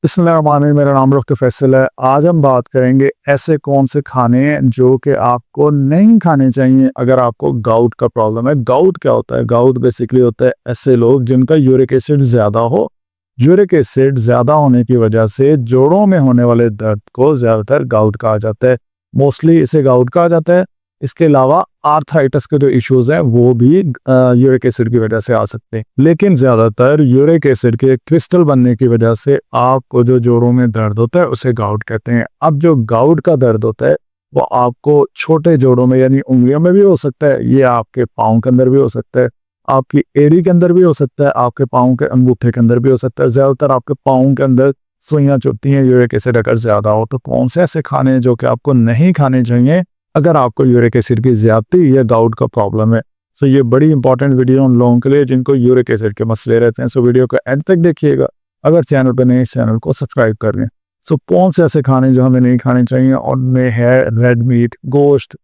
बिस्मिल्लाहिर्रहमानिर्रहीम। मेरा नाम डॉक्टर फैसल है। आज हम बात करेंगे ऐसे कौन से खाने हैं जो कि आपको नहीं खाने चाहिए अगर आपको गाउट का प्रॉब्लम है। गाउट क्या होता है? गाउट बेसिकली होता है ऐसे लोग जिनका यूरिक एसिड ज़्यादा हो। यूरिक एसिड ज़्यादा होने की वजह से जोड़ों में होने वाले दर्द को ज़्यादातर गाउट कहा जाता है। मोस्टली इसे गाउट कहा जाता है। इसके अलावा आर्थराइटिस के जो इश्यूज हैं वो भी यूरिक एसिड की वजह से आ सकते हैं, लेकिन ज़्यादातर यूरिक एसिड के क्रिस्टल बनने की वजह से आपको जो जोड़ों में दर्द होता है उसे गाउट कहते हैं। अब जो गाउट का दर्द होता है वो आपको छोटे जोड़ों में यानी उंगलियों में भी हो सकता है, ये आपके पाँव के अंदर भी हो सकता है, आपकी एड़ी के अंदर भी हो सकता है, आपके पाँव के अंगूठे के अंदर भी हो सकता है। ज़्यादातर आपके पाँव के अंदर सुइयाँ चुभती हैं यूरिक एसिड अगर ज़्यादा हो। तो कौन से ऐसे खाने हैं जो कि आपको नहीं खाने चाहिए अगर आपको यूरिक एसिड की ज़्यादती या गाउट का प्रॉब्लम है? सो ये बड़ी इंपॉर्टेंट वीडियो उन लोगों के लिए जिनको यूरिक एसिड के मसले रहते हैं। सो वीडियो को एंड तक देखिएगा। अगर चैनल पर नए चैनल को सब्सक्राइब कर लें। सो कौन से ऐसे खाने जो हमें नहीं खाने चाहिए? उनमें है रेड मीट, गोश्त।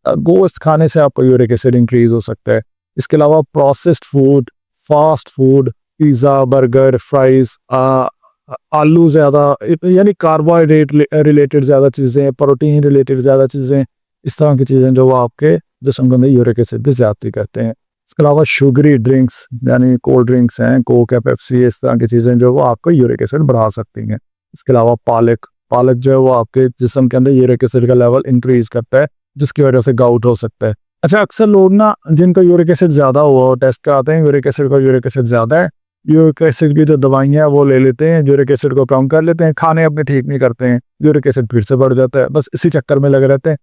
गोश्त खाने से आपको यूरिक एसिड इंक्रीज हो सकता है। इसके अलावा processed food, fast food, pizza, burger, fries, आलू ज़्यादा यानी कार्बोहाइड्रेट रिलेटेड ज़्यादा चीज़ें, प्रोटीन रिलेटेड ज़्यादा चीज़ें, इस तरह की चीज़ें जो वो आपके जिस्म के अंदर यूरिक एसिड की ज़्यादती करते हैं। इसके अलावा शुगरी ड्रिंक्स यानी कोल्ड ड्रिंक्स हैं, कोक है, पेप्सी, इस तरह की चीज़ें जो वो आपको यूरिक एसिड बढ़ा सकती हैं। इसके अलावा पालक पालक जो है वो आपके जिस्म के अंदर यूरिक एसिड का लेवल इंक्रीज करता है, जिसकी वजह से गाउट हो सकता है। अच्छा, अक्सर लोग ना जिनका यूरिक एसिड ज़्यादा हुआ हो टेस्ट कराते हैं, यूरिक एसिड ज़्यादा है, यूरिक एसिड की जो दवाइयाँ वो ले लेते हैं, यूरिक एसिड को कम कर लेते हैं, खाने अपने ठीक नहीं करते हैं, यूरिक एसिड फिर से बढ़ जाता है। बस इसी चक्कर में लगे रहते हैं।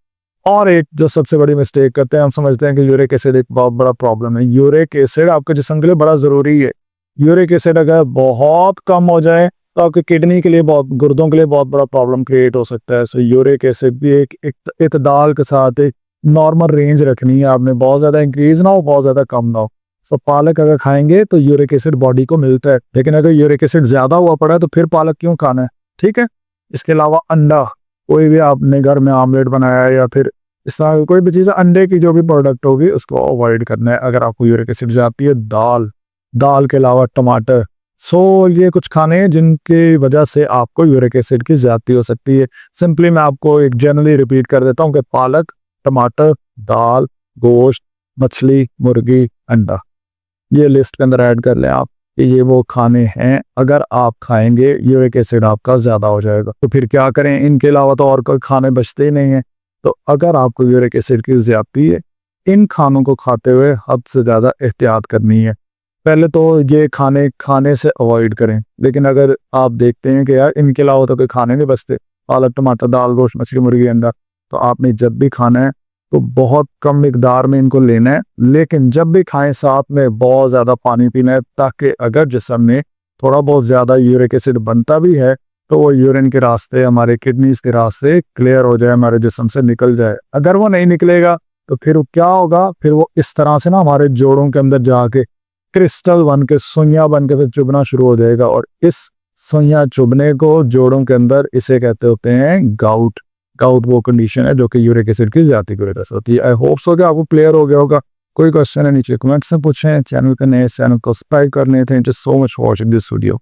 और एक जो सबसे बड़ी मिस्टेक करते हैं, हम समझते हैं कि यूरिक एसिड एक बहुत बड़ा प्रॉब्लम है। यूरिक एसिड आपके जिस्म के लिए बड़ा ज़रूरी है। यूरिक एसिड अगर बहुत कम हो जाए तो आपकी किडनी के लिए, बहुत गुर्दों के लिए बहुत बड़ा प्रॉब्लम क्रिएट हो सकता है। सो यूरिक एसिड भी एक इतदाल के साथ एक नॉर्मल रेंज रखनी है आपने, बहुत ज़्यादा इंक्रीज ना हो, बहुत ज़्यादा कम ना हो। सो पालक अगर खाएंगे तो यूरिक एसिड बॉडी को मिलता है, लेकिन अगर यूरिक एसिड ज़्यादा हुआ पड़ा है तो फिर पालक क्यों खाना है? ठीक है। इसके अलावा अंडा, कोई भी आपने घर में आमलेट बनाया है या फिर इस तरह कोई भी चीज़, अंडे की जो भी प्रोडक्ट होगी उसको अवॉइड करना है अगर आपको यूरिक एसिड जाती है। दाल के अलावा टमाटर। सो ये कुछ खाने हैं जिनकी वजह से आपको यूरिक एसिड की ज़्यादती हो सकती है। सिंपली मैं आपको एक जनरली रिपीट कर देता हूँ कि पालक, टमाटर, दाल, गोश्त, मछली, मुर्गी, अंडा, ये लिस्ट के अंदर ऐड कर लें आप कि ये वो खाने हैं अगर आप खाएंगे यूरिक एसिड आपका ज़्यादा हो जाएगा। तो फिर क्या करें? इनके अलावा तो और कोई खाने बचते ही नहीं हैं। तो अगर आपको यूरिक एसिड की ज़्यादती है, इन खानों को खाते हुए हद से ज़्यादा एहतियात करनी है। पहले तो ये खाने से अवॉइड करें, लेकिन अगर आप देखते हैं कि यार इनके अलावा तो कोई खाने नहीं बचते, पालक, टमाटर, दाल, गोश्त, मछली, मुर्गी, अंडा, तो आपने जब भी खाना है तो बहुत कम मिकदार में इनको लेना है, लेकिन जब भी खाएं साथ में बहुत ज़्यादा पानी पीना है, ताकि अगर जिस्म में थोड़ा बहुत ज़्यादा यूरिक एसिड बनता भी है तो वो यूरिन के रास्ते, हमारे किडनीज के रास्ते क्लियर हो जाए, हमारे जिस्म से निकल जाए। अगर वो नहीं निकलेगा तो फिर वो क्या होगा? फिर वो इस तरह से ना हमारे जोड़ों के अंदर जाके क्रिस्टल बन के, सुइयां बन के फिर चुभना शुरू हो जाएगा, और इस सुइयां चुभने को जोड़ों के अंदर इसे कहते होते हैं गाउट। गाउट वो कंडीशन है जो कि यूरिक एसिड की ज़्यादती की वजह से होती है। आई होप सो कि आपको क्लियर हो गया होगा। कोई क्वेश्चन है नीचे कमेंट्स में पूछें। चैनल के नए, चैनल को सब्सक्राइब कर लें। Thank you so much for watching this video.